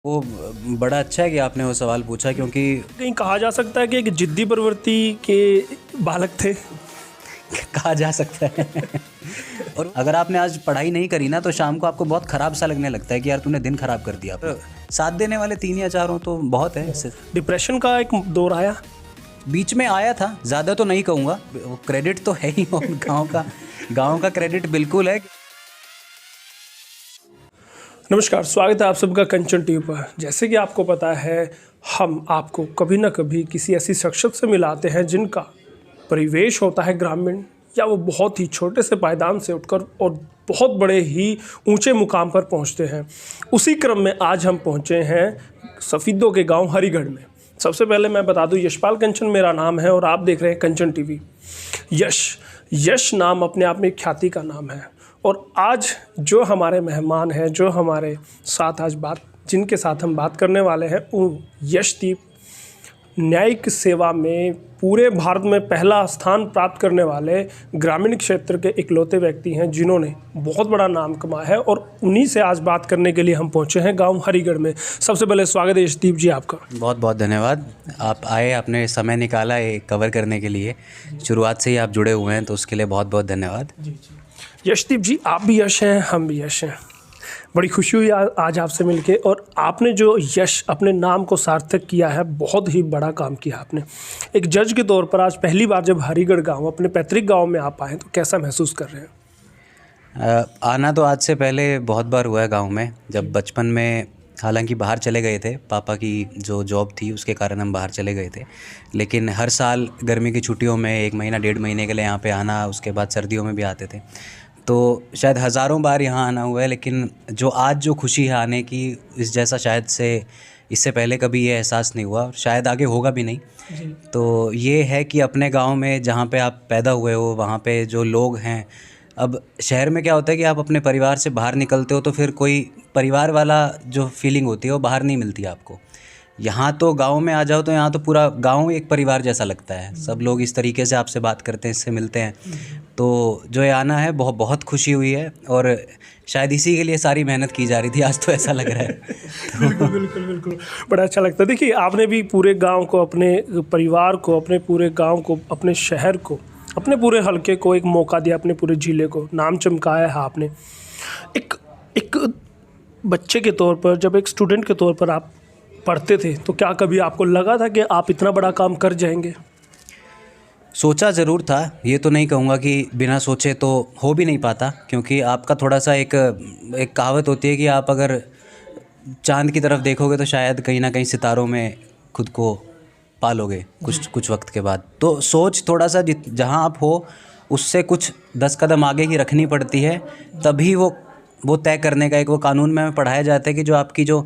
वो बड़ा अच्छा है कि आपने वो सवाल पूछा, क्योंकि कहीं कहा जा सकता है कि एक जिद्दी प्रवृत्ति के बालक थे। कहा जा सकता है। और अगर आपने आज पढ़ाई नहीं करी ना, तो शाम को आपको बहुत ख़राब सा लगने लगता है कि यार तूने दिन ख़राब कर दिया। साथ देने वाले 3 या 4 हो तो बहुत है इससे। डिप्रेशन का एक दौर आया, बीच में आया था, ज़्यादा तो नहीं कहूँगा, क्रेडिट तो है ही गाँव का क्रेडिट बिल्कुल है। नमस्कार, स्वागत है आप सबका कंचन टीवी पर। जैसे कि आपको पता है, हम आपको कभी ना कभी किसी ऐसी शख्सियत से मिलाते हैं जिनका परिवेश होता है ग्रामीण, या वो बहुत ही छोटे से पायदान से उठकर और बहुत बड़े ही ऊंचे मुकाम पर पहुंचते हैं। उसी क्रम में आज हम पहुंचे हैं सफीदों के गांव हरिगढ़ में। सबसे पहले मैं बता दूं, यशपाल कंचन मेरा नाम है और आप देख रहे हैं कंचन टीवी। यश नाम अपने आप में एक ख्याति का नाम है। और आज जो हमारे मेहमान हैं, जो हमारे साथ आज जिनके साथ हम बात करने वाले हैं, वो यशदीप न्यायिक सेवा में पूरे भारत में पहला स्थान प्राप्त करने वाले ग्रामीण क्षेत्र के इकलौते व्यक्ति हैं जिन्होंने बहुत बड़ा नाम कमाया है। और उन्हीं से आज बात करने के लिए हम पहुंचे हैं गांव हरिगढ़ में। सबसे पहले स्वागत है यशदीप जी आपका। बहुत बहुत धन्यवाद, आप आए, आपने समय निकाला ये कवर करने के लिए। शुरुआत से ही आप जुड़े हुए हैं, तो उसके लिए बहुत बहुत धन्यवाद। यशदीप जी, आप भी यश हैं, हम भी यश हैं। बड़ी खुशी हुई आज आपसे मिलके। और आपने जो यश अपने नाम को सार्थक किया है, बहुत ही बड़ा काम किया आपने। एक जज के तौर पर आज पहली बार जब हरिगढ़ गांव, अपने पैतृक गांव में आप आए, तो कैसा महसूस कर रहे हैं? आना तो आज से पहले बहुत बार हुआ है गांव में। जब बचपन में हालांकि बाहर चले गए थे, पापा की जो जॉब थी उसके कारण हम बाहर चले गए थे, लेकिन हर साल गर्मी की छुट्टियों में 1 महीना 1.5 महीने के लिए यहाँ पे आना, उसके बाद सर्दियों में भी आते थे। तो शायद हज़ारों बार यहाँ आना हुआ है, लेकिन जो आज जो खुशी है आने की, इस जैसा शायद से इससे पहले कभी ये एहसास नहीं हुआ, शायद आगे होगा भी नहीं। तो ये है कि अपने गांव में जहाँ पे आप पैदा हुए हो, वहाँ पे जो लोग हैं। अब शहर में क्या होता है कि आप अपने परिवार से बाहर निकलते हो तो फिर कोई परिवार वाला जो फीलिंग होती है वो बाहर नहीं मिलती आपको। यहाँ तो गांव में आ जाओ तो यहाँ तो पूरा गांव एक परिवार जैसा लगता है। सब लोग इस तरीके से आपसे बात करते हैं, इससे मिलते हैं। तो जो ये आना है, बहुत बहुत खुशी हुई है, और शायद इसी के लिए सारी मेहनत की जा रही थी, आज तो ऐसा लग रहा है। बिल्कुल बिल्कुल बिल्कुल, बड़ा अच्छा लगता है। देखिए, आपने भी पूरे गांव को, अपने परिवार को, अपने पूरे गांव को, अपने शहर को, अपने पूरे हलके को एक मौका दिया, अपने पूरे ज़िले को नाम चमकाया है आपने। एक बच्चे के तौर पर, जब एक स्टूडेंट के तौर पर आप पढ़ते थे, तो क्या कभी आपको लगा था कि आप इतना बड़ा काम कर जाएंगे? सोचा ज़रूर था, ये तो नहीं कहूँगा कि बिना सोचे तो हो भी नहीं पाता, क्योंकि आपका थोड़ा सा एक कहावत होती है कि आप अगर चांद की तरफ देखोगे तो शायद कहीं ना कहीं सितारों में खुद को पालोगे कुछ वक्त के बाद। तो सोच थोड़ा सा जहाँ आप हो उससे कुछ 10 कदम आगे ही रखनी पड़ती है, तभी वो तय करने का एक वो कानून में हमें पढ़ाया जाता है कि जो आपकी जो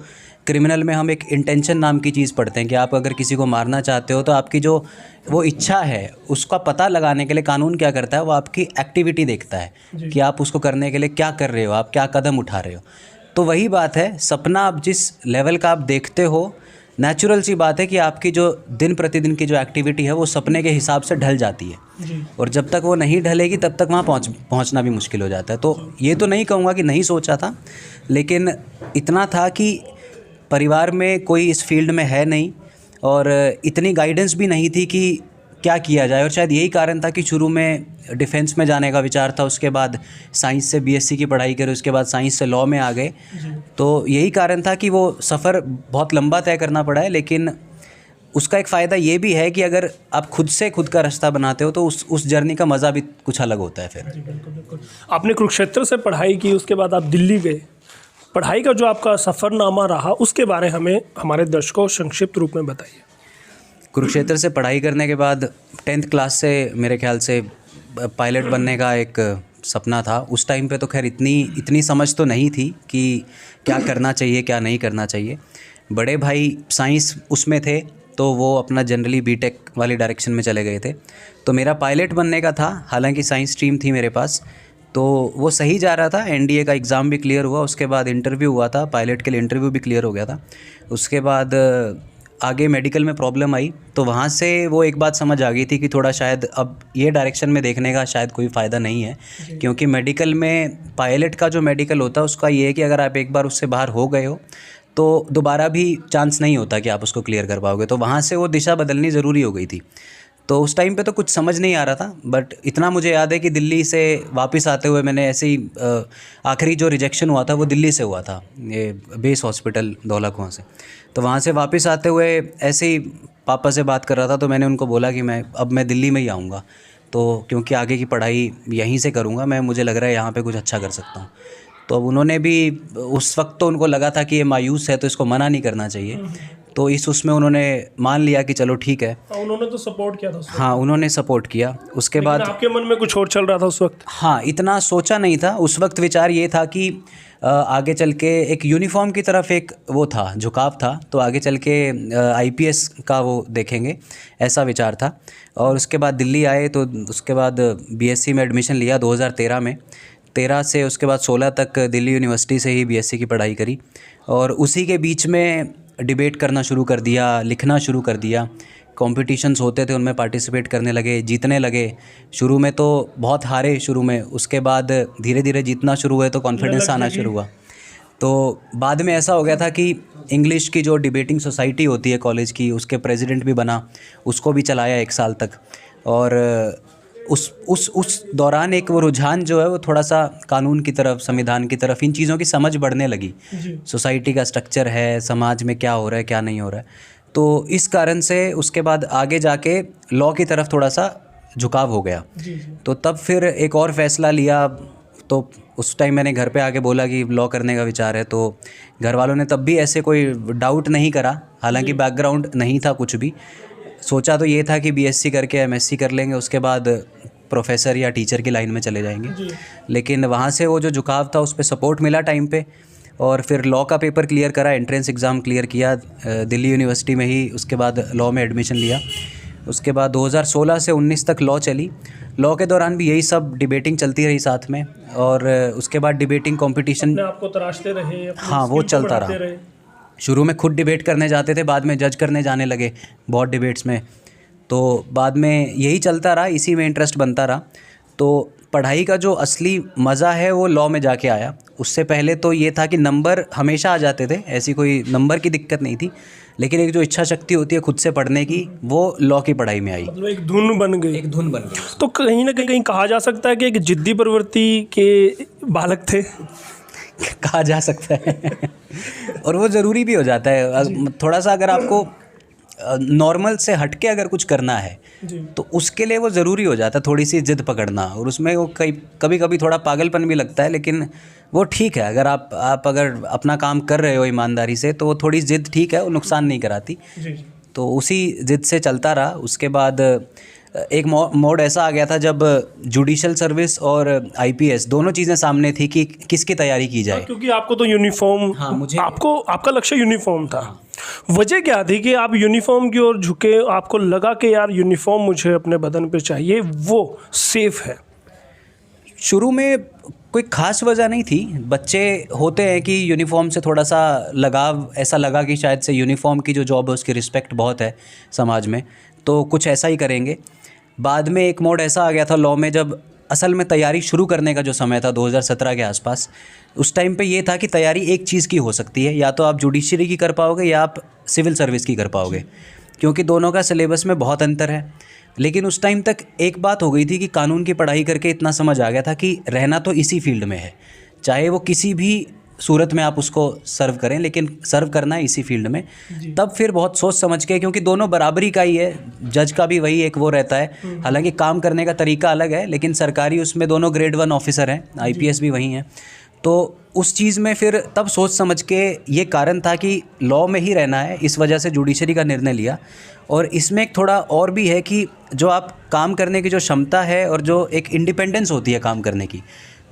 क्रिमिनल में हम एक इंटेंशन नाम की चीज़ पढ़ते हैं कि आप अगर किसी को मारना चाहते हो तो आपकी जो वो इच्छा है उसका पता लगाने के लिए कानून क्या करता है, वो आपकी एक्टिविटी देखता है कि आप उसको करने के लिए क्या कर रहे हो, आप क्या कदम उठा रहे हो। तो वही बात है, सपना आप जिस लेवल का आप देखते हो, नेचुरल सी बात है कि आपकी जो दिन प्रतिदिन की जो एक्टिविटी है वो सपने के हिसाब से ढल जाती है। और जब तक वो नहीं ढलेगी तब तक वहाँ पहुँचना भी मुश्किल हो जाता है। तो ये तो नहीं कहूँगा कि नहीं सोचा था, लेकिन इतना था कि परिवार में कोई इस फील्ड में है नहीं, और इतनी गाइडेंस भी नहीं थी कि क्या किया जाए। और शायद यही कारण था कि शुरू में डिफेंस में जाने का विचार था, उसके बाद साइंस से बीएससी की पढ़ाई करी, उसके बाद साइंस से लॉ में आ गए। तो यही कारण था कि वो सफ़र बहुत लंबा तय करना पड़ा है, लेकिन उसका एक फ़ायदा ये भी है कि अगर आप खुद से खुद का रास्ता बनाते हो तो उस जर्नी का मज़ा भी कुछ अलग होता है। फिर बिल्कुल। आपने कुरुक्षेत्र से पढ़ाई की, उसके बाद आप दिल्ली गए। पढ़ाई का जो आपका सफ़रनामा रहा, उसके बारे हमें हमारे दर्शकों को संक्षिप्त रूप में बताइए। कुरुक्षेत्र से पढ़ाई करने के बाद 10th क्लास से मेरे ख्याल से पायलट बनने का एक सपना था। उस टाइम पे तो खैर इतनी समझ तो नहीं थी कि क्या करना चाहिए क्या नहीं करना चाहिए। बड़े भाई साइंस उसमें थे तो वो अपना जनरली बीटेक वाली डायरेक्शन में चले गए थे, तो मेरा पायलट बनने का था। हालांकि साइंस स्ट्रीम थी मेरे पास, तो वो सही जा रहा था। एनडीए का एग्ज़ाम भी क्लियर हुआ, उसके बाद इंटरव्यू हुआ था, पायलट के लिए इंटरव्यू भी क्लियर हो गया था। उसके बाद आगे मेडिकल में प्रॉब्लम आई, तो वहाँ से वो एक बात समझ आ गई थी कि थोड़ा शायद अब ये डायरेक्शन में देखने का शायद कोई फ़ायदा नहीं है, क्योंकि मेडिकल में पायलट का जो मेडिकल होता है उसका ये है कि अगर आप एक बार उससे बाहर हो गए हो तो दोबारा भी चांस नहीं होता कि आप उसको क्लियर कर पाओगे। तो वहाँ से वो दिशा बदलनी ज़रूरी हो गई थी। तो उस टाइम पे तो कुछ समझ नहीं आ रहा था, बट इतना मुझे याद है कि दिल्ली से वापस आते हुए मैंने ऐसे ही आखिरी जो रिजेक्शन हुआ था वो दिल्ली से हुआ था, ये बेस हॉस्पिटल धौला कुआं से। तो वहाँ से वापस आते हुए ऐसे ही पापा से बात कर रहा था, तो मैंने उनको बोला कि मैं दिल्ली में ही आऊँगा, तो क्योंकि आगे की पढ़ाई यहीं से करूँगा मैं, मुझे लग रहा है यहाँ पे कुछ अच्छा कर सकता हूँ। तो अब उन्होंने भी उस वक्त तो उनको लगा था कि ये मायूस है तो इसको मना नहीं करना चाहिए, तो उसमें उन्होंने मान लिया कि चलो ठीक है। उन्होंने तो सपोर्ट किया था उस वक्त। हाँ, उन्होंने सपोर्ट किया। उसके बाद आपके मन में कुछ और चल रहा था उस वक्त? हाँ, इतना सोचा नहीं था उस वक्त। विचार ये था कि आगे चल के एक यूनिफॉर्म की तरफ एक वो था, झुकाव था, तो आगे चल के आईपीएस का वो देखेंगे, ऐसा विचार था। और उसके बाद दिल्ली आए, तो उसके बाद बीएससी में एडमिशन लिया 2013 में। 13 से उसके बाद 16 तक दिल्ली यूनिवर्सिटी से ही बीएससी की पढ़ाई करी। और उसी के बीच में डिबेट करना शुरू कर दिया, लिखना शुरू कर दिया। कॉम्पिटिशन्स होते थे, उनमें पार्टिसिपेट करने लगे, जीतने लगे। शुरू में तो बहुत हारे शुरू में, उसके बाद धीरे धीरे जीतना शुरू हुए तो कॉन्फिडेंस आना शुरू हुआ। तो बाद में ऐसा हो गया था कि इंग्लिश की जो डिबेटिंग सोसाइटी होती है कॉलेज की, उसके प्रेसिडेंट भी बना, उसको भी चलाया 1 साल तक। और उस दौरान एक वो रुझान जो है वो थोड़ा सा कानून की तरफ, संविधान की तरफ, इन चीज़ों की समझ बढ़ने लगी। सोसाइटी का स्ट्रक्चर है, समाज में क्या हो रहा है क्या नहीं हो रहा है। तो इस कारण से उसके बाद आगे जाके लॉ की तरफ थोड़ा सा झुकाव हो गया। तो तब फिर एक और फैसला लिया। तो उस टाइम मैंने घर पे आके बोला कि लॉ करने का विचार है, तो घर वालों ने तब भी ऐसे कोई डाउट नहीं करा, हालांकि बैकग्राउंड नहीं था कुछ भी। सोचा तो ये था कि बीएससी करके एमएससी कर लेंगे, उसके बाद प्रोफेसर या टीचर की लाइन में चले जाएंगे। लेकिन वहाँ से वो जो झुकाव था उस पर सपोर्ट मिला टाइम पे, और फिर लॉ का पेपर क्लियर करा, एंट्रेंस एग्ज़ाम क्लियर किया दिल्ली यूनिवर्सिटी में ही। उसके बाद लॉ में एडमिशन लिया। उसके बाद 2016 से 19 तक लॉ चली। लॉ के दौरान भी यही सब डिबेटिंग चलती रही साथ में, और उसके बाद डिबेटिंग कंपटीशन आपको तराशते रहे? हाँ, वो चलता रहा। शुरू में खुद डिबेट करने जाते थे, बाद में जज करने जाने लगे बहुत डिबेट्स में। तो बाद में यही चलता रहा, इसी में इंटरेस्ट बनता रहा। तो पढ़ाई का जो असली मज़ा है वो लॉ में जाके आया। उससे पहले तो ये था कि नंबर हमेशा आ जाते थे, ऐसी कोई नंबर की दिक्कत नहीं थी, लेकिन एक जो इच्छा शक्ति होती है खुद से पढ़ने की, वो लॉ की पढ़ाई में आई। मतलब एक धुन बन गई। एक धुन बन गई। तो कहीं ना कहीं कहा जा सकता है कि एक जिद्दी प्रवृत्ति के बालक थे। कहा जा सकता है और वो ज़रूरी भी हो जाता है थोड़ा सा। अगर आपको नॉर्मल से हटके अगर कुछ करना है तो उसके लिए वो ज़रूरी हो जाता है, थोड़ी सी जिद पकड़ना। और उसमें वो कभी कभी थोड़ा पागलपन भी लगता है, लेकिन वो ठीक है। अगर आप अगर अपना काम कर रहे हो ईमानदारी से, तो वो थोड़ी जिद ठीक है, वो नुकसान नहीं कराती। तो उसी जिद से चलता रहा। उसके बाद एक मोड ऐसा आ गया था जब जुडिशल सर्विस और आईपीएस दोनों चीज़ें सामने थी कि किसकी तैयारी की जाए। क्योंकि आपको तो यूनिफॉर्म, हाँ, मुझे आपका लक्ष्य यूनिफॉर्म था। वजह क्या थी कि आप यूनिफॉर्म की ओर झुके? आपको लगा कि यार यूनिफॉर्म मुझे अपने बदन पे चाहिए, वो सेफ है। शुरू में कोई ख़ास वजह नहीं थी। बच्चे होते हैं कि यूनिफॉर्म से थोड़ा सा लगाव, ऐसा लगा कि शायद से यूनिफॉर्म की जो जॉब है उसकी रिस्पेक्ट बहुत है समाज में, तो कुछ ऐसा ही करेंगे। बाद में एक मोड ऐसा आ गया था लॉ में, जब असल में तैयारी शुरू करने का जो समय था 2017 के आसपास, उस टाइम पे ये था कि तैयारी एक चीज़ की हो सकती है, या तो आप जुडिशरी की कर पाओगे या आप सिविल सर्विस की कर पाओगे, क्योंकि दोनों का सिलेबस में बहुत अंतर है। लेकिन उस टाइम तक एक बात हो गई थी कि कानून की पढ़ाई करके इतना समझ आ गया था कि रहना तो इसी फील्ड में है, चाहे वो किसी भी सूरत में आप उसको सर्व करें, लेकिन सर्व करना है इसी फील्ड में। तब फिर बहुत सोच समझ के, क्योंकि दोनों बराबरी का ही है, जज का भी वही एक वो रहता है, हालांकि काम करने का तरीका अलग है, लेकिन सरकारी उसमें दोनों ग्रेड 1 ऑफिसर हैं, आईपीएस भी वही हैं। तो उस चीज़ में फिर तब सोच समझ के ये कारण था कि लॉ में ही रहना है, इस वजह से जुडिशरी का निर्णय लिया। और इसमें एक थोड़ा और भी है कि जो आप काम करने की जो क्षमता है और जो एक इंडिपेंडेंस होती है काम करने की,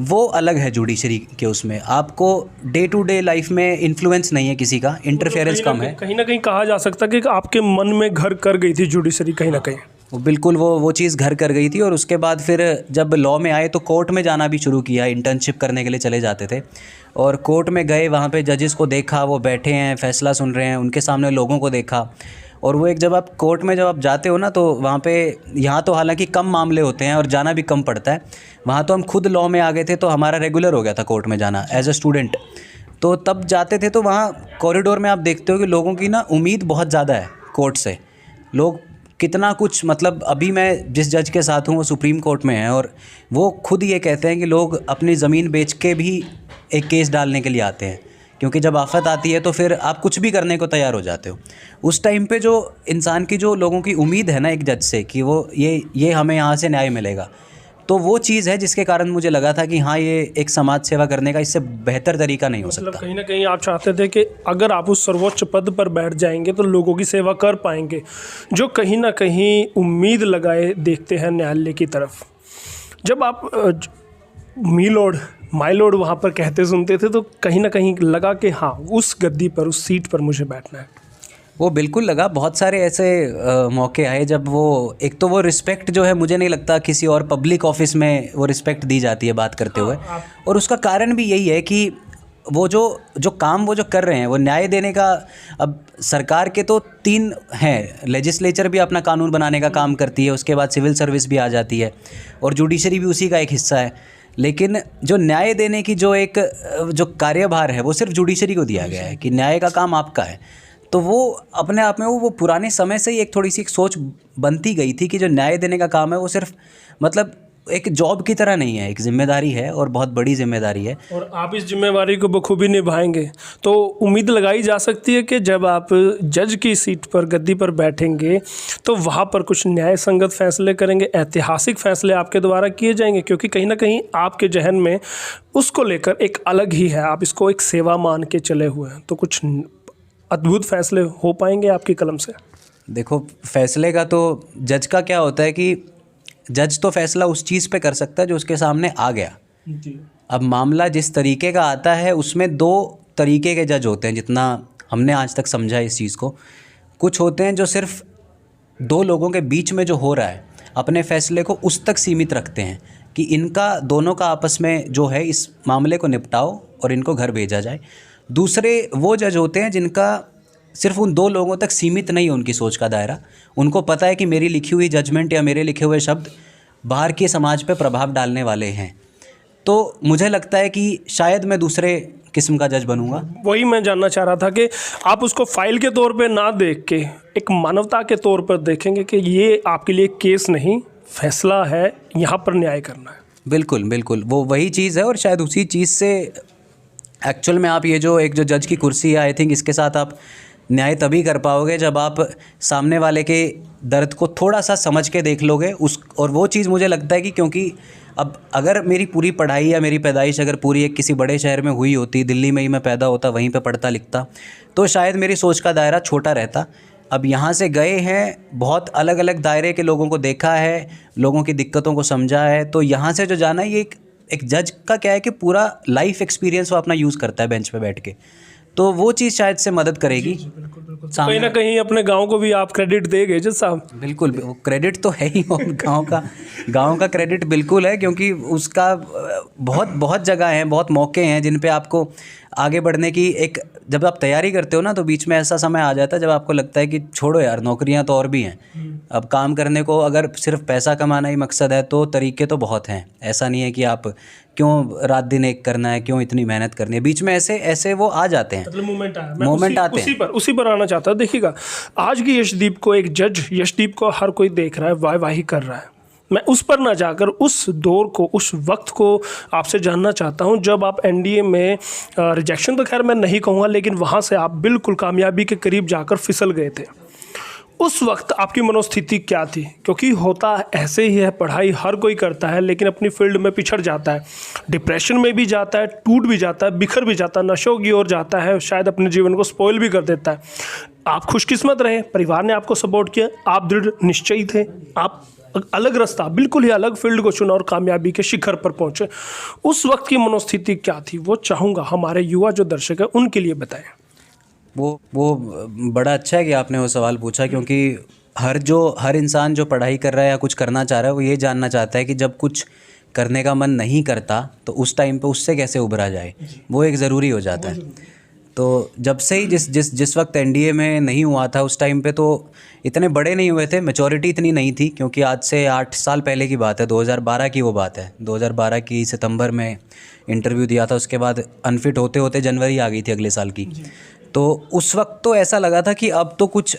वो अलग है जुडिशरी के। उसमें आपको डे टू डे लाइफ में इन्फ्लुएंस नहीं है किसी का, इंटरफेरेंस कम है। कहीं ना कहीं कहा जा सकता है कि आपके मन में घर कर गई थी जुडिशरी कहीं ना कहीं। बिल्कुल वो चीज़ घर कर गई थी। और उसके बाद फिर जब लॉ में आए तो कोर्ट में जाना भी शुरू किया, इंटर्नशिप करने के लिए चले जाते थे। और कोर्ट में गए, वहाँ पे जजेस को देखा, वो बैठे हैं फैसला सुन रहे हैं, उनके सामने लोगों को देखा। और वो एक, जब आप कोर्ट में जब आप जाते हो ना, तो वहाँ पे, यहाँ तो हालांकि कम मामले होते हैं और जाना भी कम पड़ता है, वहाँ तो हम खुद लॉ में आ गए थे, तो हमारा रेगुलर हो गया था कोर्ट में जाना एज अ स्टूडेंट। तो तब जाते थे तो वहाँ कॉरिडोर में आप देखते हो कि लोगों की ना उम्मीद बहुत ज़्यादा है कोर्ट से। लोग कितना कुछ, मतलब अभी मैं जिस जज के साथ हूँ वो सुप्रीम कोर्ट में है और वो खुद ये कहते हैं कि लोग अपनी ज़मीन बेच के भी एक केस डालने के लिए आते हैं, क्योंकि जब आफत आती है तो फिर आप कुछ भी करने को तैयार हो जाते हो। उस टाइम पे जो इंसान की, जो लोगों की उम्मीद है ना एक जज से कि वो ये हमें यहाँ से न्याय मिलेगा, तो वो चीज़ है जिसके कारण मुझे लगा था कि हाँ, ये एक समाज सेवा करने का इससे बेहतर तरीका नहीं हो मतलब सकता। कहीं ना कहीं आप चाहते थे कि अगर आप उस सर्वोच्च पद पर बैठ जाएंगे तो लोगों की सेवा कर पाएंगे, जो कहीं ना कहीं उम्मीद लगाए देखते हैं न्यायालय की तरफ। जब आप मी लॉर्ड माय लॉर्ड वहाँ पर कहते सुनते थे तो कहीं ना कहीं लगा कि हाँ, उस गद्दी पर, उस सीट पर मुझे बैठना है। वो बिल्कुल लगा। बहुत सारे ऐसे मौके आए जब वो, एक तो वो रिस्पेक्ट जो है, मुझे नहीं लगता किसी और पब्लिक ऑफिस में वो रिस्पेक्ट दी जाती है बात करते हुए। और उसका कारण भी यही है कि वो जो काम वो जो कर रहे हैं वो न्याय देने का। अब सरकार के तो 3 हैं, लेजिस्लेचर भी अपना कानून बनाने का काम करती है, उसके बाद सिविल सर्विस भी आ जाती है और जुडिशरी भी उसी का एक हिस्सा है। लेकिन जो न्याय देने की जो कार्यभार है वो सिर्फ जुडिशरी को दिया गया है कि न्याय का काम आपका है। तो वो अपने आप में वो पुराने समय से ही एक थोड़ी सी एक सोच बनती गई थी कि जो न्याय देने का काम है वो सिर्फ, मतलब एक जॉब की तरह नहीं है, एक जिम्मेदारी है और बहुत बड़ी जिम्मेदारी है। और आप इस जिम्मेवारी को बखूबी निभाएंगे तो उम्मीद लगाई जा सकती है कि जब आप जज की सीट पर, गद्दी पर बैठेंगे तो वहाँ पर कुछ न्याय संगत फैसले करेंगे, ऐतिहासिक फैसले आपके द्वारा किए जाएंगे, क्योंकि कहीं ना कहीं आपके जहन में उसको लेकर एक अलग ही है, आप इसको एक सेवा मान के चले हुए हैं। तो कुछ अद्भुत फैसले हो पाएंगे आपकी कलम से। देखो, फैसले का तो जज का क्या होता है कि जज तो फैसला उस चीज़ पे कर सकता है जो उसके सामने आ गया। जी। अब मामला जिस तरीके का आता है उसमें 2 तरीके के जज होते हैं, जितना हमने आज तक समझा इस चीज़ को। कुछ होते हैं जो सिर्फ 2 लोगों के बीच में जो हो रहा है अपने फैसले को उस तक सीमित रखते हैं कि इनका दोनों का आपस में जो है इस मामले को निपटाओ और इनको घर भेजा जाए। दूसरे वो जज होते हैं जिनका सिर्फ उन 2 लोगों तक सीमित नहीं है उनकी सोच का दायरा। उनको पता है कि मेरी लिखी हुई जजमेंट या मेरे लिखे हुए शब्द बाहर के समाज पे प्रभाव डालने वाले हैं। तो मुझे लगता है कि शायद मैं दूसरे किस्म का जज बनूंगा। वही मैं जानना चाह रहा था कि आप उसको फाइल के तौर पे ना देख के एक मानवता के तौर पर देखेंगे कि ये आपके लिए केस नहीं, फैसला है, यहाँ पर न्याय करना है। बिल्कुल बिल्कुल, वो वही चीज़ है और शायद उसी चीज़ से एक्चुअल में आप ये जो जज की कुर्सी है, आई थिंक इसके साथ आप न्याय तभी कर पाओगे जब आप सामने वाले के दर्द को थोड़ा सा समझ के देख लोगे उस। और वो चीज़ मुझे लगता है कि क्योंकि अब अगर मेरी पूरी पढ़ाई या मेरी पैदाइश अगर पूरी एक किसी बड़े शहर में हुई होती, दिल्ली में ही मैं पैदा होता, वहीं पे पढ़ता लिखता, तो शायद मेरी सोच का दायरा छोटा रहता। अब यहाँ से गए हैं, बहुत अलग अलग दायरे के लोगों को देखा है, लोगों की दिक्कतों को समझा है, तो यहाँ से जो जाना है, ये एक जज का क्या है कि पूरा लाइफ एक्सपीरियंस वो अपना यूज़ करता है बेंच पे बैठ के, तो वो चीज़ शायद से मदद करेगी। कहीं ना कहीं अपने गांव को भी आप क्रेडिट देंगे जज साहब। बिल्कुल, क्रेडिट तो है ही, और गांव का क्रेडिट बिल्कुल है, क्योंकि उसका बहुत जगह हैं, बहुत मौके हैं जिन पे आपको आगे बढ़ने की एक, जब आप तैयारी करते हो ना तो बीच में ऐसा समय आ जाता है जब आपको लगता है कि छोड़ो यार, नौकरियां तो और भी हैं। अब काम करने को अगर सिर्फ पैसा कमाना ही मकसद है तो तरीके तो बहुत हैं। ऐसा नहीं है कि आप क्यों रात दिन एक करना है, क्यों इतनी मेहनत करनी है, बीच में ऐसे वो आ जाते हैं, मतलब मोमेंट आते हैं। उसी पर आना चाहता है। देखिएगा, आज की यशदीप को एक जज, यशदीप को हर कोई देख रहा है, वाही कर रहा है। मैं उस पर ना जाकर उस दौर को, उस वक्त को आपसे जानना चाहता हूं जब आप एनडीए में, रिजेक्शन तो खैर मैं नहीं कहूँगा, लेकिन वहाँ से आप बिल्कुल कामयाबी के करीब जाकर फिसल गए थे। उस वक्त आपकी मनोस्थिति क्या थी? क्योंकि होता ऐसे ही है, पढ़ाई हर कोई करता है लेकिन अपनी फील्ड में पिछड़ जाता है, डिप्रेशन में भी जाता है, टूट भी जाता है, बिखर भी जाता है, नशों की ओर जाता है, शायद अपने जीवन को स्पॉइल भी कर देता है। आप खुशकिस्मत रहे, परिवार ने आपको सपोर्ट किया, आप दृढ़ निश्चयी थे, आप अलग रास्ता, बिल्कुल ही अलग फील्ड को चुना और कामयाबी के शिखर पर पहुंचे। उस वक्त की मनोस्थिति क्या थी, वो चाहूँगा हमारे युवा जो दर्शक है उनके लिए बताएं। वो बड़ा अच्छा है कि आपने वो सवाल पूछा, क्योंकि हर इंसान जो पढ़ाई कर रहा है या कुछ करना चाह रहा है वो ये जानना चाहता है कि जब कुछ करने का मन नहीं करता तो उस टाइम पे उससे कैसे उभरा जाए, वो एक ज़रूरी हो जाता है। तो जब से ही जिस वक्त एनडीए में नहीं हुआ था उस टाइम पे तो इतने बड़े नहीं हुए थे, मैच्योरिटी इतनी नहीं थी, क्योंकि आज से 8 साल पहले की बात है, 2012 की वो बात है। 2012 की सितंबर में इंटरव्यू दिया था, उसके बाद अनफिट होते होते जनवरी आ गई थी अगले साल की। तो उस वक्त तो ऐसा लगा था कि अब तो कुछ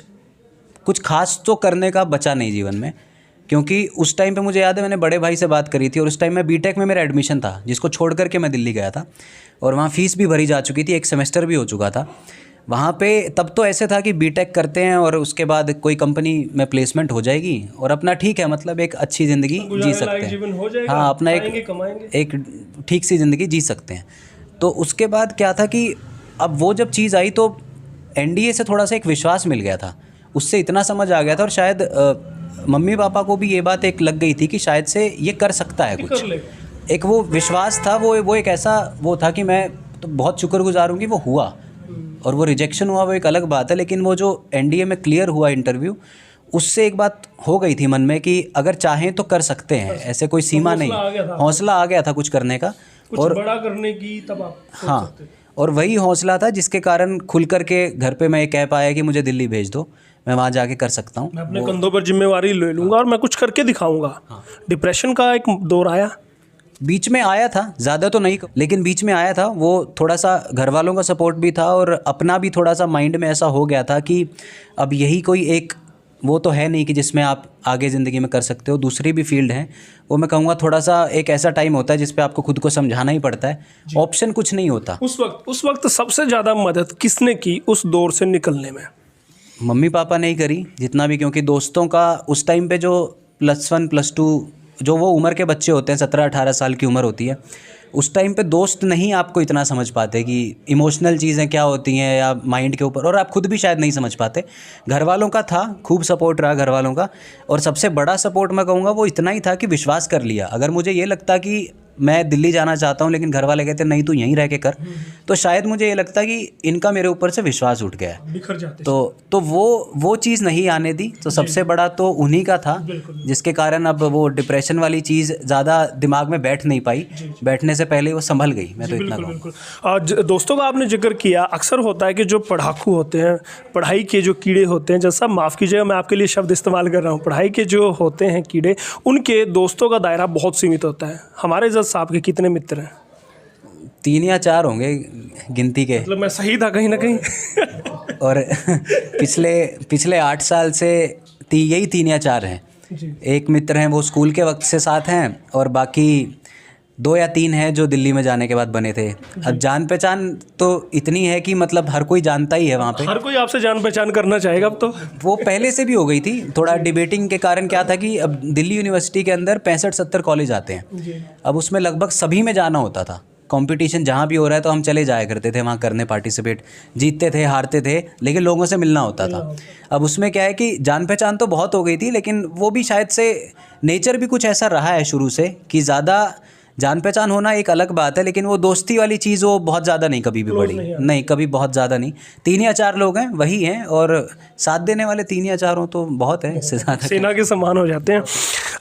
कुछ खास तो करने का बचा नहीं जीवन में, क्योंकि उस टाइम पे मुझे याद है मैंने बड़े भाई से बात करी थी और उस टाइम में बीटेक में मेरा एडमिशन था, जिसको छोड़ करके मैं दिल्ली गया था और वहाँ फ़ीस भी भरी जा चुकी थी, एक सेमेस्टर भी हो चुका था वहाँ पे। तब तो ऐसे था कि बीटेक करते हैं और उसके बाद कोई कंपनी में प्लेसमेंट हो जाएगी और अपना ठीक है, मतलब एक अच्छी ज़िंदगी जी सकते हैं। हाँ, अपना एक ठीक सी ज़िंदगी जी सकते हैं। तो उसके बाद क्या था कि अब वो जब चीज़ आई तो एनडीए से थोड़ा सा एक विश्वास मिल गया था, उससे इतना समझ आ गया था और शायद मम्मी पापा को भी ये बात एक लग गई थी कि शायद से ये कर सकता है कुछ, एक वो विश्वास था। वो एक ऐसा वो था कि मैं तो बहुत शुक्रगुजार हूँ कि वो हुआ, और वो रिजेक्शन हुआ वो एक अलग बात है, लेकिन वो जो एनडीए में क्लियर हुआ इंटरव्यू, उससे एक बात हो गई थी मन में कि अगर चाहें तो कर सकते हैं, ऐसे कोई सीमा नहीं, हौसला आ गया था कुछ करने का और बड़ा करने की तब आप हाँ, और वही हौसला था जिसके कारण खुल करके घर पे मैं ये कह पाया कि मुझे दिल्ली भेज दो, मैं वहाँ जाके कर सकता हूँ, मैं अपने कंधों पर जिम्मेवारी ले लूँगा और मैं कुछ करके दिखाऊंगा। डिप्रेशन का एक दौर आया बीच में आया था, ज़्यादा तो नहीं लेकिन बीच में आया था। वो थोड़ा सा घर वालों का सपोर्ट भी था और अपना भी थोड़ा सा माइंड में ऐसा हो गया था कि अब यही कोई एक वो तो है नहीं कि जिसमें आप आगे ज़िंदगी में कर सकते हो, दूसरी भी फील्ड हैं। वो मैं कहूँगा थोड़ा सा एक ऐसा टाइम होता है जिस पे आपको खुद को समझाना ही पड़ता है, ऑप्शन कुछ नहीं होता। उस वक्त सबसे ज़्यादा मदद किसने की उस दौर से निकलने में? मम्मी पापा ने ही करी जितना भी, क्योंकि दोस्तों का उस टाइम पे जो +1 +2 जो वो उम्र के बच्चे होते हैं, 17-18 साल की उम्र होती है, उस टाइम पे दोस्त नहीं आपको इतना समझ पाते कि इमोशनल चीज़ें क्या होती हैं या माइंड के ऊपर, और आप खुद भी शायद नहीं समझ पाते। घर वालों का था, खूब सपोर्ट रहा घर वालों का, और सबसे बड़ा सपोर्ट मैं कहूँगा वो इतना ही था कि विश्वास कर लिया। अगर मुझे ये लगता कि मैं दिल्ली जाना चाहता हूँ लेकिन घर वाले कहते नहीं तू यहीं रह के कर, तो शायद मुझे ये लगता कि इनका मेरे ऊपर से विश्वास उठ गया है, बिखर जाते। तो वो चीज़ नहीं आने दी। तो सबसे बड़ा तो उन्हीं का था, जिसके कारण अब वो डिप्रेशन वाली चीज़ ज़्यादा दिमाग में बैठ नहीं पाई, बैठने से पहले वो संभल गई, मैं तो इतना कहूँगा। आज दोस्तों का आपने जिक्र किया, अक्सर होता है कि जो पढ़ाकू होते हैं, पढ़ाई के जो कीड़े होते हैं, जैसा माफ़ कीजिएगा मैं आपके लिए शब्द इस्तेमाल कर रहा हूँ, पढ़ाई के जो होते हैं कीड़े, उनके दोस्तों का दायरा बहुत सीमित होता है। हमारे जज साहब के कितने मित्र हैं? 3 या 4 होंगे गिनती के। मतलब मैं सही था कहीं ना कहीं। और पिछले 8 साल से यही 3 या 4 हैं। एक मित्र हैं वो स्कूल के वक्त से साथ हैं, और बाकी 2 या 3 हैं जो दिल्ली में जाने के बाद बने थे। अब जान पहचान तो इतनी है कि मतलब हर कोई जानता ही है वहाँ पे, हर कोई आपसे जान पहचान करना चाहेगा अब तो। वो पहले से भी हो गई थी। थोड़ा डिबेटिंग के कारण क्या था कि अब दिल्ली यूनिवर्सिटी के अंदर 65-70 कॉलेज आते हैं, अब उसमें लगभग सभी में जाना होता था। कंपटीशन जहाँ भी हो रहा है तो हम चले जाया करते थे वहाँ करने, पार्टिसिपेट, जीतते थे हारते थे, लेकिन लोगों से मिलना होता था। अब उसमें क्या है कि जान पहचान तो बहुत हो गई थी, लेकिन वो भी शायद से नेचर भी कुछ ऐसा रहा है शुरू से कि ज़्यादा जान पहचान होना एक अलग बात है, लेकिन वो दोस्ती वाली चीज़ वो बहुत ज़्यादा नहीं कभी भी बढ़ी, नहीं कभी बहुत ज़्यादा नहीं। 3 या 4 लोग हैं वही हैं, और साथ देने वाले 3 या 4 हो तो बहुत है, इससे ज़्यादा सेना के समान हो जाते हैं।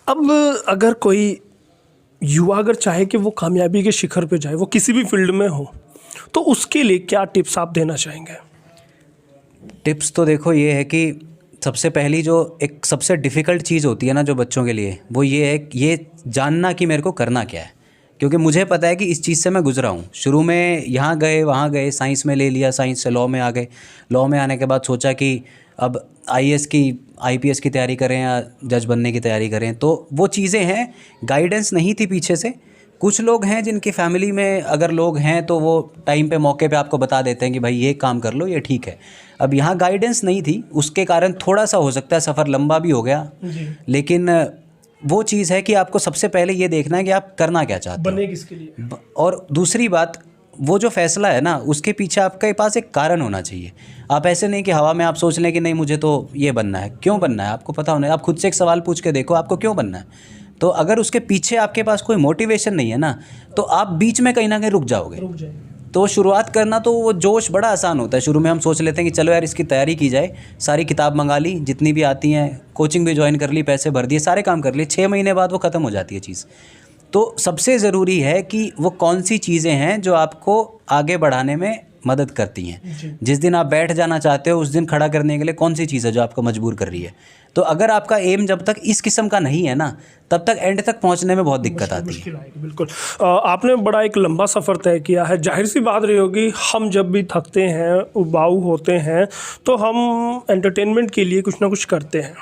अब अगर कोई युवा अगर चाहे कि वो कामयाबी के शिखर पे जाए, वो किसी भी फील्ड में हो, तो उसके लिए क्या टिप्स आप देना चाहेंगे? टिप्स तो देखो ये है कि सबसे पहली जो एक सबसे डिफ़िकल्ट चीज़ होती है ना जो बच्चों के लिए, वो ये है ये जानना कि मेरे को करना क्या है। क्योंकि मुझे पता है कि इस चीज़ से मैं गुजरा हूँ। शुरू में यहाँ गए वहाँ गए, साइंस में ले लिया, साइंस से लॉ में आ गए, लॉ में आने के बाद सोचा कि अब आईएएस की आईपीएस की तैयारी करें या जज बनने की तैयारी करें। तो वो चीज़ें हैं, गाइडेंस नहीं थी पीछे से। कुछ लोग हैं जिनकी फैमिली में अगर लोग हैं तो वो टाइम पे मौके पे आपको बता देते हैं कि भाई ये काम कर लो, ये ठीक है। अब यहाँ गाइडेंस नहीं थी, उसके कारण थोड़ा सा हो सकता है सफ़र लंबा भी हो गया, लेकिन वो चीज़ है कि आपको सबसे पहले ये देखना है कि आप करना क्या चाहते हो, बने किसके लिए। और दूसरी बात, वो जो फैसला है ना उसके पीछे आपके पास एक कारण होना चाहिए। आप ऐसे नहीं कि हवा में आप सोच लें कि नहीं मुझे तो ये बनना है। क्यों बनना है आपको पता होना है। आप खुद से एक सवाल पूछ के देखो आपको क्यों बनना है। तो अगर उसके पीछे आपके पास कोई मोटिवेशन नहीं है ना, तो आप बीच में कहीं ना कहीं रुक जाओगे। तो शुरुआत करना तो वो जोश बड़ा आसान होता है। शुरू में हम सोच लेते हैं कि चलो यार इसकी तैयारी की जाए, सारी किताब मंगा ली जितनी भी आती हैं, कोचिंग भी ज्वाइन कर ली, पैसे भर दिए, सारे काम कर लिए, 6 महीने बाद वो ख़त्म हो जाती है चीज़। तो सबसे ज़रूरी है कि वो कौन सी चीज़ें हैं जो आपको आगे बढ़ाने में मदद करती हैं। जिस दिन आप बैठ जाना चाहते हो उस दिन खड़ा करने के लिए कौन सी चीज़ है जो आपको मजबूर कर रही है। तो अगर आपका एम जब तक इस किस्म का नहीं है ना, तब तक एंड तक पहुंचने में बहुत दिक्कत आती है। मुश्किल आएगी, बिल्कुल। आपने बड़ा एक लंबा सफ़र तय किया है, जाहिर सी बात रही होगी हम जब भी थकते हैं, उबाऊ होते हैं, तो हम एंटरटेनमेंट के लिए कुछ ना कुछ करते हैं।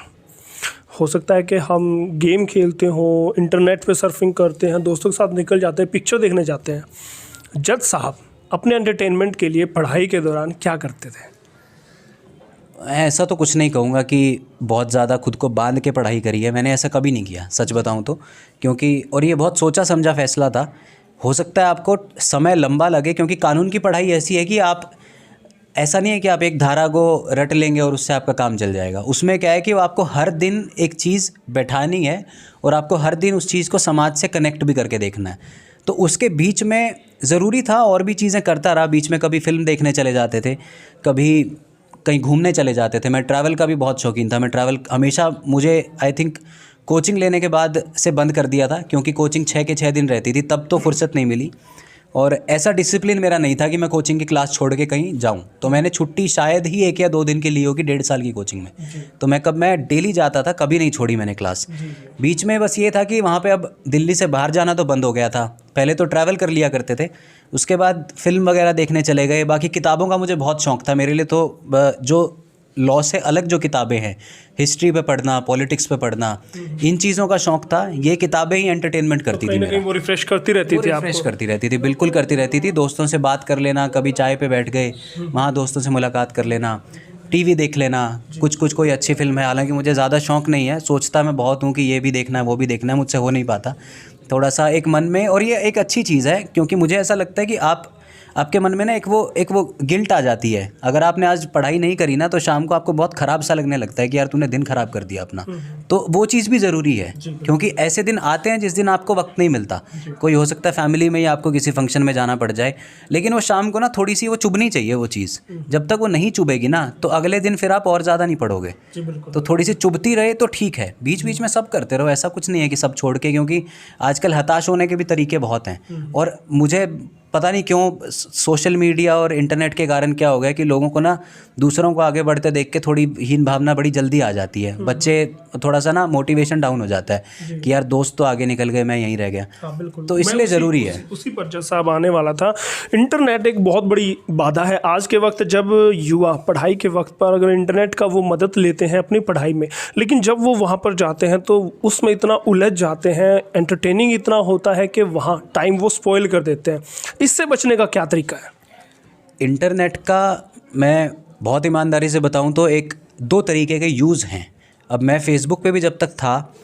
हो सकता है कि हम गेम खेलते हों, इंटरनेट पे सर्फिंग करते हैं, दोस्तों के साथ निकल जाते हैं, पिक्चर देखने जाते हैं। जज साहब अपने एंटरटेनमेंट के लिए पढ़ाई के दौरान क्या करते थे? ऐसा तो कुछ नहीं कहूँगा कि बहुत ज़्यादा खुद को बांध के पढ़ाई करी है, मैंने ऐसा कभी नहीं किया सच बताऊँ तो। क्योंकि और ये बहुत सोचा समझा फ़ैसला था। हो सकता है आपको समय लंबा लगे, क्योंकि कानून की पढ़ाई ऐसी है कि आप, ऐसा नहीं है कि आप एक धारा को रट लेंगे और उससे आपका काम चल जाएगा। उसमें क्या है कि वो आपको हर दिन एक चीज़ बैठानी है और आपको हर दिन उस चीज़ को समाज से कनेक्ट भी करके देखना है। तो उसके बीच में ज़रूरी था और भी चीज़ें करता रहा। बीच में कभी फ़िल्म देखने चले जाते थे, कभी कहीं घूमने चले जाते थे। मैं ट्रैवल का भी बहुत शौकीन था। मैं ट्रैवल हमेशा, मुझे आई थिंक कोचिंग लेने के बाद से बंद कर दिया था, क्योंकि कोचिंग 6 के 6 दिन रहती थी, तब तो फुर्सत नहीं मिली। और ऐसा डिसिप्लिन मेरा नहीं था कि मैं कोचिंग की क्लास छोड़ के कहीं जाऊं। तो मैंने छुट्टी शायद ही 1 या 2 दिन की ली होगी 1.5 साल की कोचिंग में। तो मैं डेली जाता था, कभी नहीं छोड़ी मैंने क्लास। बीच में बस ये था कि वहाँ पे अब दिल्ली से बाहर जाना तो बंद हो गया था। पहले तो ट्रैवल कर लिया करते थे, उसके बाद फिल्म वगैरह देखने चले गए। बाकी किताबों का मुझे बहुत शौक़ था। मेरे लिए तो जो लॉ से अलग जो किताबें हैं, हिस्ट्री पे पढ़ना, पॉलिटिक्स पे पढ़ना, इन चीज़ों का शौक़ था। ये किताबें ही एंटरटेनमेंट करती थी मेरा। वो रिफ्रेश करती रहती थी, रिफ्रेश करती रहती थी, बिल्कुल करती रहती थी। दोस्तों से बात कर लेना, कभी चाय पे बैठ गए, वहाँ दोस्तों से मुलाकात कर लेना, टीवी देख लेना, कुछ कोई अच्छी फिल्म है। हालांकि मुझे ज़्यादा शौक़ नहीं है, सोचता मैं बहुत हूँ कि ये भी देखना है वो भी देखना है, मुझसे हो नहीं पाता। थोड़ा सा एक मन में, और ये एक अच्छी चीज़ है, क्योंकि मुझे ऐसा लगता है कि आपके मन में ना एक वो गिल्ट आ जाती है। अगर आपने आज पढ़ाई नहीं करी ना, तो शाम को आपको बहुत ख़राब सा लगने लगता है कि यार तूने दिन ख़राब कर दिया अपना। तो वो चीज़ भी ज़रूरी है, क्योंकि ऐसे दिन आते हैं जिस दिन आपको वक्त नहीं मिलता। कोई हो सकता है फैमिली में या आपको किसी फंक्शन में जाना पड़ जाए, लेकिन वो शाम को ना थोड़ी सी वो चुभनी चाहिए वो चीज़। जब तक वो नहीं चुभेगी ना, तो अगले दिन फिर आप और ज़्यादा नहीं पढ़ोगे। तो थोड़ी सी चुभती रहे तो ठीक है। बीच बीच में सब करते रहो, ऐसा कुछ नहीं है कि सब छोड़ के, क्योंकि आजकल हताश होने के भी तरीके बहुत हैं। और मुझे पता नहीं क्यों सोशल मीडिया और इंटरनेट के कारण क्या हो गया कि लोगों को ना दूसरों को आगे बढ़ते देख के थोड़ी हीन भावना बड़ी जल्दी आ जाती है। बच्चे थोड़ा सा ना मोटिवेशन डाउन हो जाता है कि यार दोस्त तो आगे निकल गए, मैं यहीं रह गया। बिल्कुल। तो इसलिए ज़रूरी है। उसी पर जज साहब आने वाला था। इंटरनेट एक बहुत बड़ी बाधा है आज के वक्त। जब युवा पढ़ाई के वक्त पर अगर इंटरनेट का वो मदद लेते हैं अपनी पढ़ाई में, लेकिन जब वो वहाँ पर जाते हैं तो उसमें इतना उलझ जाते हैं, एंटरटेनिंग इतना होता है कि वहाँ टाइम वो स्पॉइल कर देते हैं। इससे बचने का क्या तरीका है? इंटरनेट का मैं बहुत ईमानदारी से बताऊं तो 1-2 तरीके के यूज़ हैं। अब मैं फ़ेसबुक पे भी जब तक था,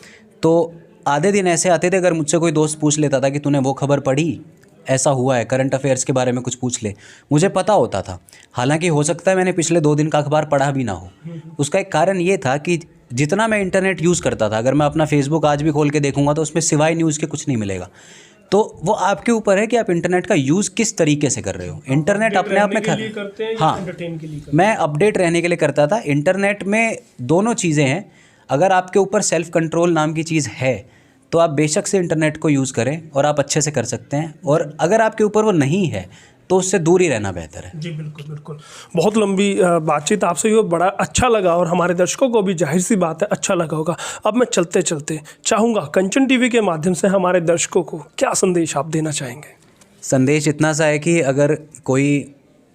तो आधे दिन ऐसे आते थे, अगर मुझसे कोई दोस्त पूछ लेता था कि तूने वो खबर पढ़ी, ऐसा हुआ है, करंट अफेयर्स के बारे में कुछ पूछ ले, मुझे पता होता था। हालांकि हो सकता है मैंने पिछले 2 दिन का अखबार पढ़ा भी ना हो। उसका एक कारण ये था कि जितना मैं इंटरनेट यूज़ करता था, अगर मैं अपना फ़ेसबुक आज भी खोल के देखूँगा तो उसमें सिवाय न्यूज़ के कुछ नहीं मिलेगा। तो वो आपके ऊपर है कि आप इंटरनेट का यूज़ किस तरीके से कर रहे हो। इंटरनेट अपने आप में हाँ, मैं अपडेट रहने के लिए करता था। इंटरनेट में दोनों चीज़ें हैं। अगर आपके ऊपर सेल्फ कंट्रोल नाम की चीज़ है, तो आप बेशक से इंटरनेट को यूज़ करें और आप अच्छे से कर सकते हैं। और अगर आपके ऊपर वो नहीं है, तो उससे दूर ही रहना बेहतर है। जी बिल्कुल बिल्कुल। बहुत लंबी बातचीत आपसे हुई, बड़ा अच्छा लगा, और हमारे दर्शकों को भी जाहिर सी बात है अच्छा लगा होगा। अब मैं चलते चलते चाहूँगा कंचन टीवी के माध्यम से हमारे दर्शकों को क्या संदेश आप देना चाहेंगे? संदेश इतना सा है कि अगर कोई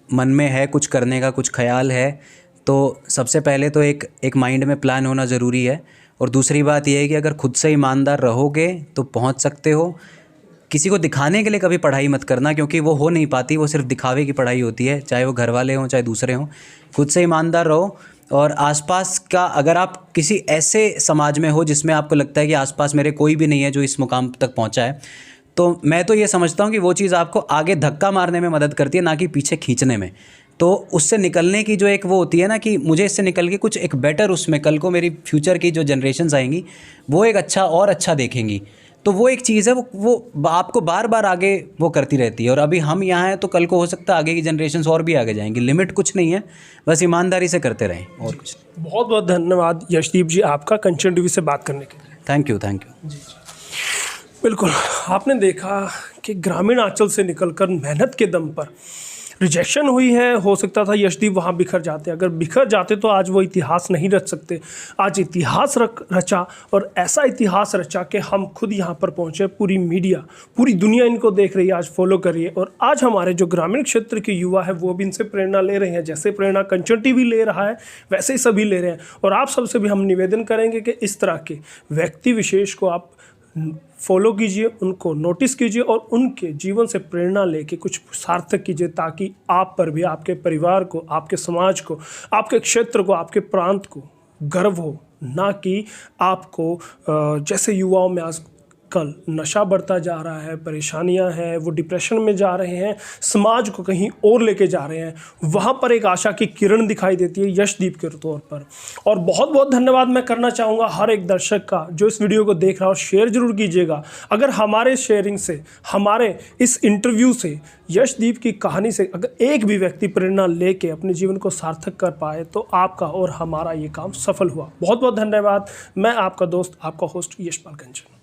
मन में है कुछ करने का, कुछ ख्याल है, तो सबसे पहले तो एक माइंड में प्लान होना ज़रूरी है। और दूसरी बात यह है कि अगर खुद से ईमानदार रहोगे तो पहुंच सकते हो। किसी को दिखाने के लिए कभी पढ़ाई मत करना, क्योंकि वो हो नहीं पाती, वो सिर्फ दिखावे की पढ़ाई होती है, चाहे वो घर वाले हों चाहे दूसरे हों। खुद से ईमानदार रहो। और आसपास का, अगर आप किसी ऐसे समाज में हो जिसमें आपको लगता है कि आसपास मेरे कोई भी नहीं है जो इस मुकाम तक पहुंचा है, तो मैं तो ये समझता हूँ कि वो चीज़ आपको आगे धक्का मारने में मदद करती है, ना कि पीछे खींचने में। तो उससे निकलने की जो एक वो होती है ना कि मुझे इससे निकल के कुछ एक बेटर, उसमें कल को मेरी फ्यूचर की जो जनरेशन्स आएंगी वो एक अच्छा देखेंगी, तो वो एक चीज़ है, वो आपको बार बार आगे वो करती रहती है। और अभी हम यहाँ हैं तो कल को हो सकता है आगे की जनरेशन्स और भी आगे जाएंगी। लिमिट कुछ नहीं है, बस ईमानदारी से करते रहें और कुछ। बहुत बहुत धन्यवाद यशदीप जी आपका कंचन टीवी से बात करने के लिए। Thank you. जी। बिल्कुल, आपने देखा कि ग्रामीण आंचल से निकलकर मेहनत के दम पर रिजेक्शन हुई है, हो सकता था यशदीप वहाँ बिखर जाते। अगर बिखर जाते तो आज वो इतिहास नहीं रच सकते। आज इतिहास रचा, और ऐसा इतिहास रचा कि हम खुद यहाँ पर पहुँचे। पूरी मीडिया, पूरी दुनिया इनको देख रही है, आज फॉलो कर रही है। और आज हमारे जो ग्रामीण क्षेत्र के युवा है वो भी इनसे प्रेरणा ले रहे हैं। जैसे प्रेरणा कंचन टीवी ले रहा है वैसे ही सभी ले रहे हैं। और आप सबसे भी हम निवेदन करेंगे कि इस तरह के व्यक्ति विशेष को आप फॉलो कीजिए, उनको नोटिस कीजिए और उनके जीवन से प्रेरणा लेके कुछ सार्थक कीजिए, ताकि आप पर भी, आपके परिवार को, आपके समाज को, आपके क्षेत्र को, आपके प्रांत को गर्व हो। ना कि आपको जैसे युवाओं में आज कल नशा बढ़ता जा रहा है, परेशानियां हैं, वो डिप्रेशन में जा रहे हैं, समाज को कहीं और लेके जा रहे हैं। वहाँ पर एक आशा की किरण दिखाई देती है यशदीप के तौर पर। और बहुत बहुत धन्यवाद मैं करना चाहूँगा हर एक दर्शक का जो इस वीडियो को देख रहा है, और शेयर जरूर कीजिएगा। अगर हमारे शेयरिंग से, हमारे इस इंटरव्यू से, यशदीप की कहानी से अगर एक भी व्यक्ति प्रेरणा लेके अपने जीवन को सार्थक कर पाए तो आपका और हमारा ये काम सफल हुआ। बहुत बहुत धन्यवाद। मैं आपका दोस्त, आपका होस्ट यशपाल कंचन।